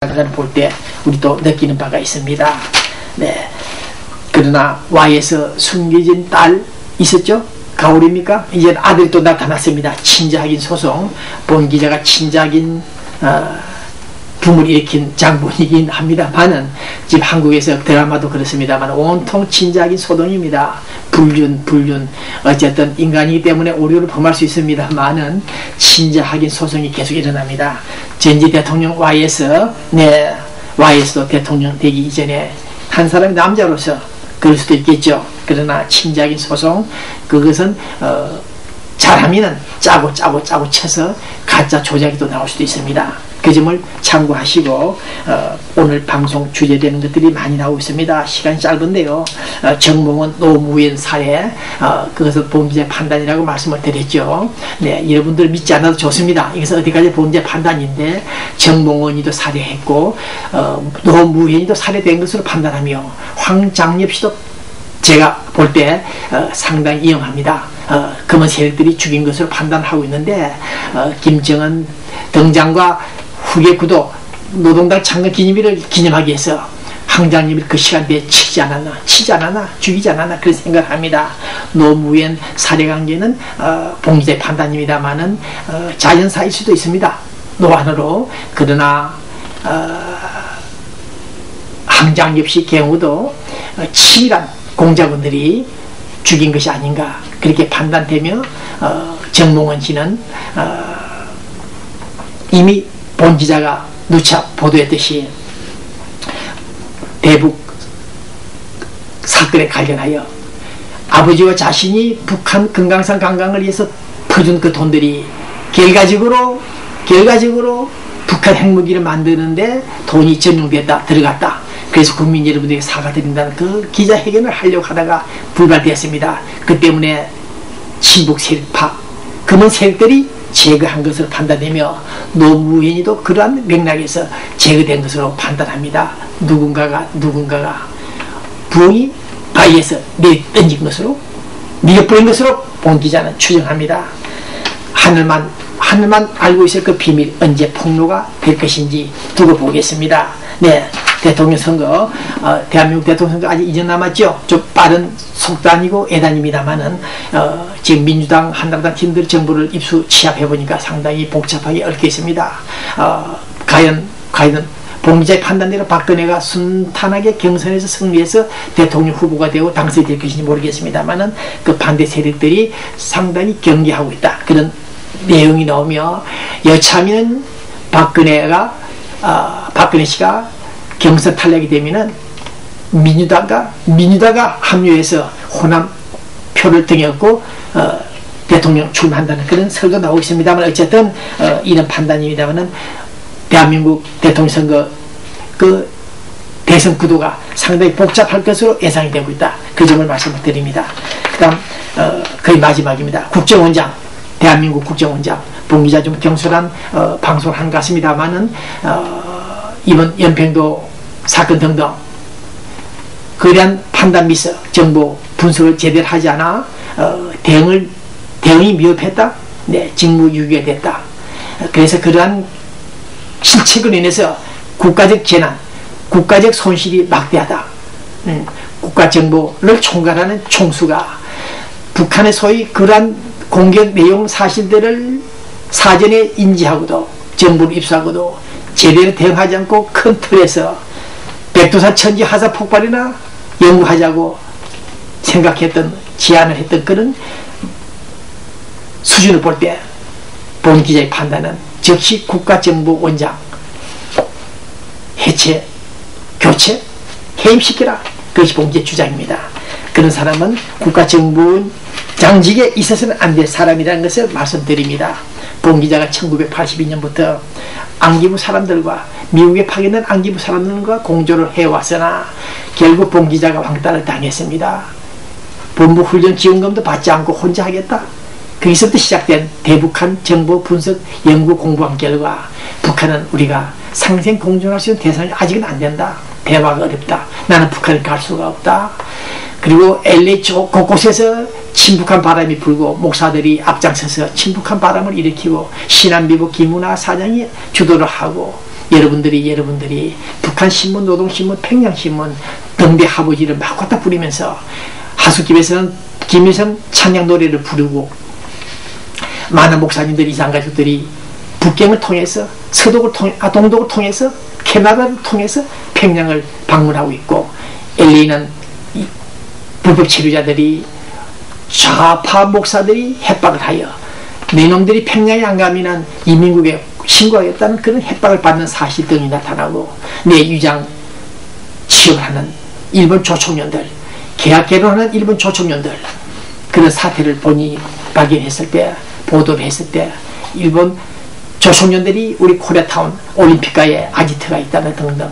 볼 때 우리 또 느끼는 바가 있습니다. 네. 그러나 Y에서 숨겨진 딸 있었죠? 가오리입니까? 이제 아들이 또 나타났습니다. 친자학인 소송. 본 기자가 친자학인 붐을 일으킨 장본이긴 합니다만은 지금 한국에서 드라마도 그렇습니다만 온통 친자학인 소동입니다. 불륜 어쨌든 인간이기 때문에 오류를 범할 수 있습니다만은 친자학인 소송이 계속 일어납니다. 전직 대통령 Y에서도 대통령 되기 이전에 한 사람이 남자로서 그럴 수도 있겠죠. 그러나 친자학인 소송, 그것은 잘하면은 짜고 쳐서 가짜 조작이 또 나올 수도 있습니다. 그 점을 참고하시고 오늘 방송 주제되는 것들이 많이 나오고 있습니다. 시간이 짧은데요. 정몽원 노무현 사례, 그것을 본기자의 판단이라고 말씀을 드렸죠. 네, 여러분들 믿지 않아도 좋습니다. 이것은 어디까지 본기자의 판단인데 정몽원이도 살해했고 노무현이도 살해된 것으로 판단하며 황장엽 씨도 제가 볼 때 상당히 이용합니다. 검은 세력들이 죽인 것으로 판단하고 있는데 김정은 등장과 후계 구도 노동당 창건 기념일을 기념하기 위해서 황장엽을 그 시간대에 치지 않았나 죽이지 않았나 그런 생각을 합니다. 노무현 살해 관계는 봉기자의 판단입니다만은 자연사일 수도 있습니다. 노안으로. 그러나 황장엽 씨 경우도 치밀한 공작원들이 죽인 것이 아닌가 그렇게 판단되며 정몽원 씨는 이미 본 기자가 누차 보도했듯이 대북 사건에 관련하여 아버지와 자신이 북한 금강산 관광을 위해서 퍼준 그 돈들이 결과적으로 북한 핵무기를 만드는데 돈이 들어갔다. 그래서 국민 여러분들에게 사과드린다는 그 기자회견을 하려고 하다가 불발되었습니다. 그 때문에 친북 세력파, 검은 세력들이 제거한 것으로 판단되며 노무현이도 그러한 맥락에서 제거된 것으로 판단합니다. 누군가가 부엉이 바위에서 내던진 것으로 밀어버린 것으로 본 기자는 추정합니다. 하늘만 알고 있을 그 비밀 언제 폭로가 될 것인지 두고 보겠습니다. 네, 대통령 선거, 대한민국 대통령 선거 아직 2년 남았죠. 좀 빠른 속단이고 애단입니다만은 지금 민주당, 한나라당 팀들 정보를 취합해보니까 상당히 복잡하게 얽혀 있습니다. 과연 봉기자의 판단대로 박근혜가 순탄하게 경선에서 승리해서 대통령 후보가 되고 당선될 것인지 모르겠습니다만은 그 반대 세력들이 상당히 경계하고 있다. 그런 내용이 나오며 여차하면 박근혜 씨가 경선 탈락이 되면은 민주당가 합류해서 호남 표를 등에 얻고 대통령 출마한다는 그런 설도 나오고 있습니다만 어쨌든 이런 판단입니다만은 대한민국 대통령 선거 그 대선 구도가 상당히 복잡할 것으로 예상이 되고 있다. 그 점을 말씀을 드립니다. 그 다음 거의 마지막입니다. 국정원장, 대한민국 국정원장 봉기자 좀 경솔한 방송을 한 것 같습니다만은 이번 연평도 사건 등등 그러한 판단 미스, 정보 분석을 제대로 하지 않아 대응이 미흡했다. 네, 직무유기가 됐다. 그래서 그러한 실책으로 인해서 국가적 재난, 국가적 손실이 막대하다. 국가정보를 총괄하는 총수가 북한의 소위 그러한 공격 내용 사실들을 사전에 인지하고도 정보를 입수하고도 제대로 대응하지 않고 큰 틀에서 백두산 천지 하사 폭발이나 연구하자고 생각했던 제안을 했던 그런 수준을 볼 때 본 기자의 판단은 즉시 국가정보원장 해체, 교체, 해임시키라. 그것이 본 기자의 주장입니다. 그런 사람은 국가정보원장직에 있어서는 안 될 사람이라는 것을 말씀드립니다. 본 기자가 1982년부터 안기부 사람들과 미국에 파견된 안기부 사람들과 공조를 해왔으나 결국 본 기자가 왕따를 당했습니다. 본부 훈련 지원금도 받지 않고 혼자 하겠다. 거기서부터 시작된 대북한 정보 분석 연구 공부한 결과 북한은 우리가 상생 공존할 수 있는 대상이 아직은 안 된다. 대화가 어렵다. 나는 북한을 갈 수가 없다. 그리고 LA 곳곳에서 친북한 바람이 불고 목사들이 앞장서서 친북한 바람을 일으키고 신한미국 김문하 사장이 주도를 하고 여러분들이 북한 신문, 노동신문, 평양신문 등대 하부지를 막 갖다 부리면서 하숙집에서는 김일성 찬양 노래를 부르고 많은 목사님들, 이산가족들이 북경을 통해서 동독을 통해서 캐나다를 통해서 평양을 방문하고 있고, LA는 불법 체류자들이 좌파 목사들이 협박을 하여 내놈들이 평양에 안 가면 이민국에 신고하겠다는 그런 협박을 받는 사실 등이 나타나고, 내 위장 취업을 하는 일본 조총련들, 계약 결혼하는 일본 조총련들, 그런 사태를 본인이 발견했을 때, 보도를 했을 때, 일본 조총련들이 우리 코리아타운 올림픽가에 아지트가 있다는 등등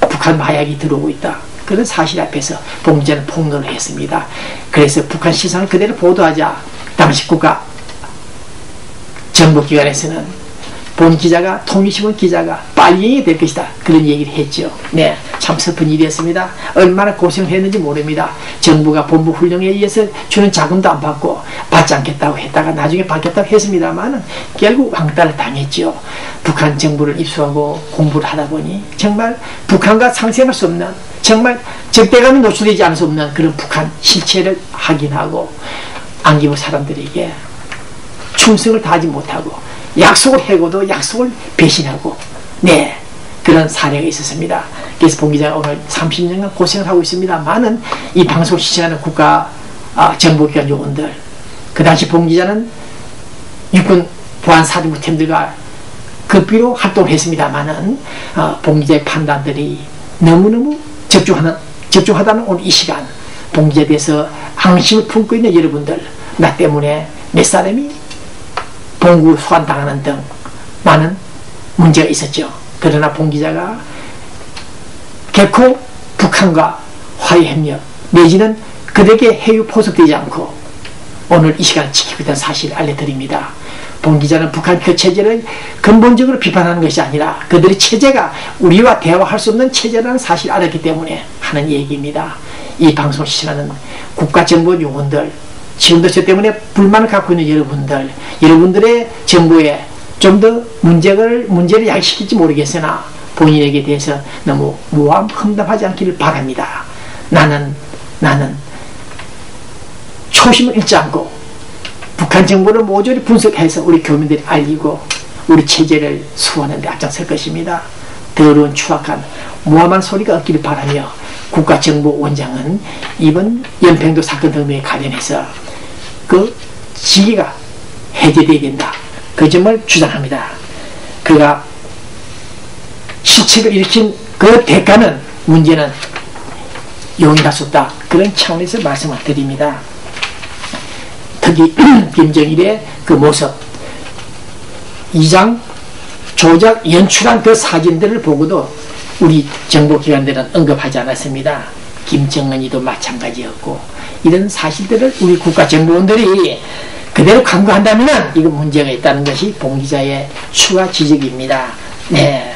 북한 마약이 들어오고 있다, 그런 사실 앞에서 봉기자는 폭로를 했습니다. 그래서 북한 시선을 그대로 보도하자 당시 국가 정보기관에서는 본 기자가, 통일신문 기자가 빨갱이 될 것이다, 그런 얘기를 했죠. 네, 참 슬픈 일이었습니다. 얼마나 고생을 했는지 모릅니다. 정부가 본부 훈령에 의해서 주는 자금도 안 받고 받지 않겠다고 했다가 나중에 받겠다고 했습니다만 결국 왕따를 당했죠. 북한 정부를 입수하고 공부를 하다 보니 정말 북한과 상생할 수 없는, 정말 적대감이 노출되지 않을 수 없는 그런 북한 실체를 확인하고 안기부 사람들에게 충성을 다하지 못하고 약속을 해고도 약속을 배신하고, 네, 그런 사례가 있었습니다. 그래서 봉 기자가 오늘 30년간 고생을 하고 있습니다만은 이 방송을 시청하는 국가 정보기관 요원들, 그 당시 봉 기자는 육군 보안사령부 팀들과 급비로 활동을 했습니다만은 봉 기자의 판단들이 너무너무 적중하다는 오늘 이 시간 봉 기자에 대해서 앙심을 품고 있는 여러분들, 나 때문에 몇 사람이 봉구 소환당하는 등 많은 문제가 있었죠. 그러나 봉 기자가 결코 북한과 화해협력 내지는 그들에게 해유 포섭되지 않고 오늘 이 시간을 지키고 있다는 사실을 알려드립니다. 봉 기자는 북한 그 체제를 근본적으로 비판하는 것이 아니라 그들의 체제가 우리와 대화할 수 없는 체제라는 사실을 알았기 때문에 하는 얘기입니다. 이 방송을 시청하는 국가정보 요원들, 지금도 저 때문에 불만을 갖고 있는 여러분들의 정보에 좀 더 문제를 야기시킬지 모르겠으나 본인에게 대해서 너무 모함, 험담하지 않기를 바랍니다. 나는 초심을 잃지 않고 북한 정보를 모조리 분석해서 우리 교민들이 알리고 우리 체제를 수호하는 데 앞장설 것입니다. 더러운 추악한 모함한 소리가 없기를 바라며 국가정보원장은 이번 연평도 사건 등에 관련해서 그 직위가 해제되어야 된다, 그 점을 주장합니다. 그가 실책을 일으킨 그 대가는, 문제는 용인할 수 없다, 그런 차원에서 말씀을 드립니다. 특히 김정일의 그 모습, 이장 조작 연출한 그 사진들을 보고도 우리 정보기관들은 언급하지 않았습니다. 김정은이도 마찬가지였고, 이런 사실들을 우리 국가정보원들이 그대로 강구한다면 이거 문제가 있다는 것이 봉 기자의 추가 지적입니다. 네.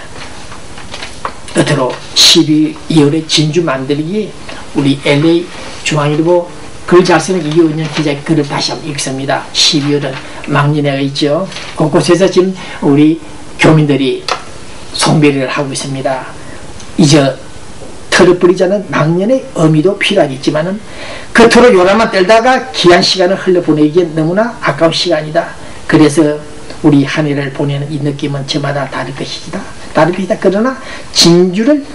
끝으로 12월에 진주 만들기, 우리 LA 중앙일보 글 잘 쓰는 이효연 기자의 글을 다시 한번 읽습니다. 12월은 망년회가 있죠. 곳곳에서 지금 우리 교민들이 송별회를 하고 있습니다. 이제 털을 뿌리자는 망년의 의미도 필요하겠지만은 겉으로 요람만 떨다가 귀한 시간을 흘려보내기엔 너무나 아까운 시간이다. 그래서 우리 한 해를 보내는 이 느낌은 저마다 다를 것이다. 그러나 진주를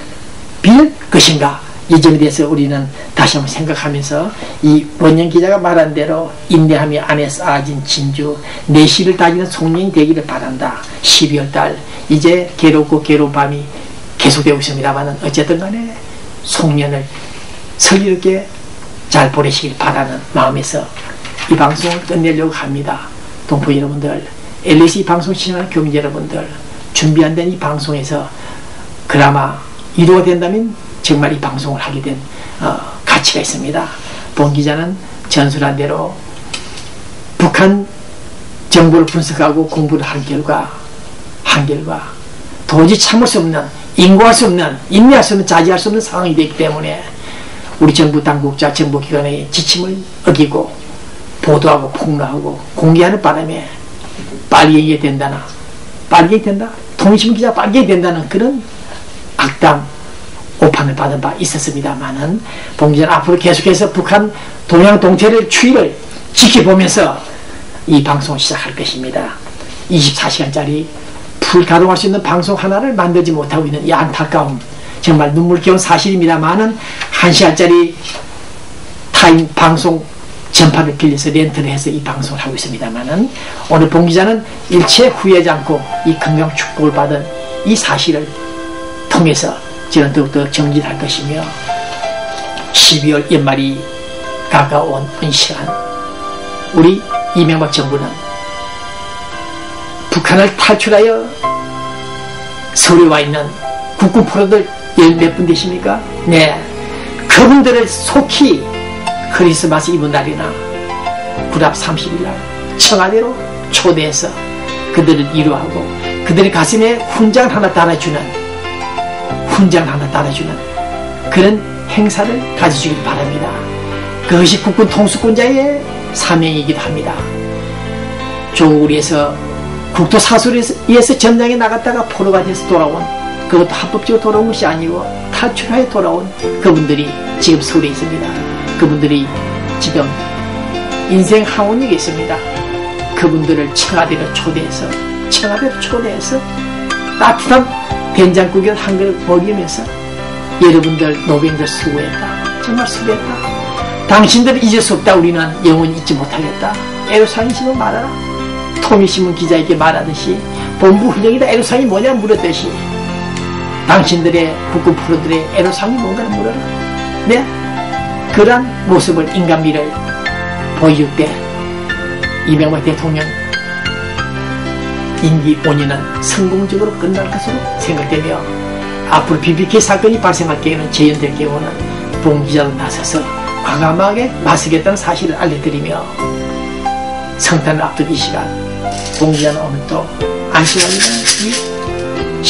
빌 것인가, 이 점에 대해서 우리는 다시 한번 생각하면서 이 원영 기자가 말한 대로 인내하며 안에 쌓아진 진주, 내실을 다지는 송년이 되기를 바란다. 12월달 이제 괴롭고 괴로운 밤이 계속되고 있습니다만 어쨌든 간에 송년을 슬기롭게 잘 보내시길 바라는 마음에서 이 방송을 끝내려고 합니다. 동포 여러분들, LAC 방송 시청하는 교민 여러분들, 준비한다는 이 방송에서 그나마 이루어가 된다면 정말 이 방송을 하게 된 가치가 있습니다. 봉 기자는 전술한 대로 북한 정보를 분석하고 공부를 한 결과 도저히 참을 수 없는, 인고할 수 없는, 인내할 수 없는, 자제할 수 없는 상황이 되기 때문에 우리 정부 당국자 정보기관의 지침을 어기고 보도하고 폭로하고 공개하는 바람에 빨갱이가 된다, 통일신문 기자가 빨게 된다는 그런 악담 오판을 받은 바 있었습니다만은 봉 기자는 앞으로 계속해서 북한 동양 동태를 추이를 지켜보면서 이 방송을 시작할 것입니다. 24시간짜리 풀 가동할 수 있는 방송 하나를 만들지 못하고 있는 이 안타까움, 정말 눈물겨운 사실입니다만은 1시간짜리 타임 방송 전파를 빌려서 렌트를 해서 이 방송을 하고 있습니다만은 오늘 봉 기자는 일체 후회하지 않고 이 건강 축복을 받은 이 사실을 통해서 저는 더욱더 정진할 것이며 12월 연말이 가까운 이 시간 우리 이명박 정부는 북한을 탈출하여 서울에 와 있는 국군 프로들 몇 분 되십니까? 네, 그분들을 속히 크리스마스 이브 날이나 9월 30일 날 청와대로 초대해서 그들을 위로하고 그들의 가슴에 훈장 하나 달아주는 그런 행사를 가져주길 바랍니다. 그것이 국군 통수권자의 사명이기도 합니다. 조국에서 국토사설에서 전장에 나갔다가 포로가 돼서 돌아온, 그것도 합법적으로 돌아온 것이 아니고 탈출하여 돌아온 그분들이 지금 서울에 있습니다. 그분들이 지금 인생 항원역에 있습니다. 그분들을 청와대로 초대해서 따뜻한 된장국을 한 그릇 먹이면서 여러분들 노병들 수고했다, 정말 수고했다, 당신들을 잊을 수 없다, 우리는 영원히 잊지 못하겠다, 애로사항이시면 말하라. 통일신문 기자에게 말하듯이 본부 훈령이다 애로사항이 뭐냐 물었듯이 당신들의 국군 프로들의 애로사항이 뭔가를 물어라. 네, 그러한 모습을 인간미를 보여줄 때 이명박 대통령 임기 5년은 성공적으로 끝날 것으로 생각되며 앞으로 BBK 사건이 발생할 경우는 재현될 경우는 봉 기자로 나서서 과감하게 맞서겠다는 사실을 알려드리며 성탄을 앞둔 이 시간 봉 기자는 오늘 또 안심합니다. 이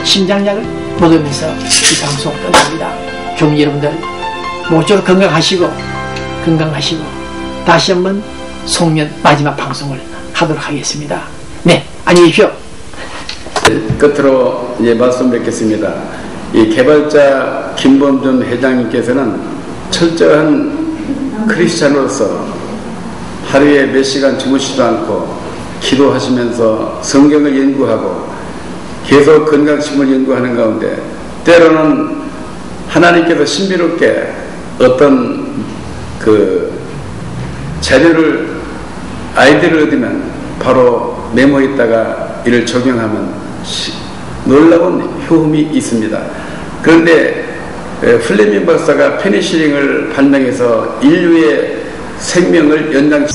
심장약을 먹으면서 이 방송을 끝납니다. 교민 여러분들 모쪼록 건강하시고 다시 한번 송년 마지막 방송을 하도록 하겠습니다. 네, 안녕히 계십시오. 끝으로 말씀 뵙겠습니다. 이 개발자 김범준 회장님께서는 철저한 크리스찬으로서 하루에 몇 시간 주무시지도 않고 기도하시면서 성경을 연구하고 계속 건강심을 연구하는 가운데 때로는 하나님께서 신비롭게 어떤 그 자료를 아이디어를 얻으면 바로 메모했다가 이를 적용하면 놀라운 효험이 있습니다. 그런데 플레밍 박사가 페니실린을 발명해서 인류의 생명을 연장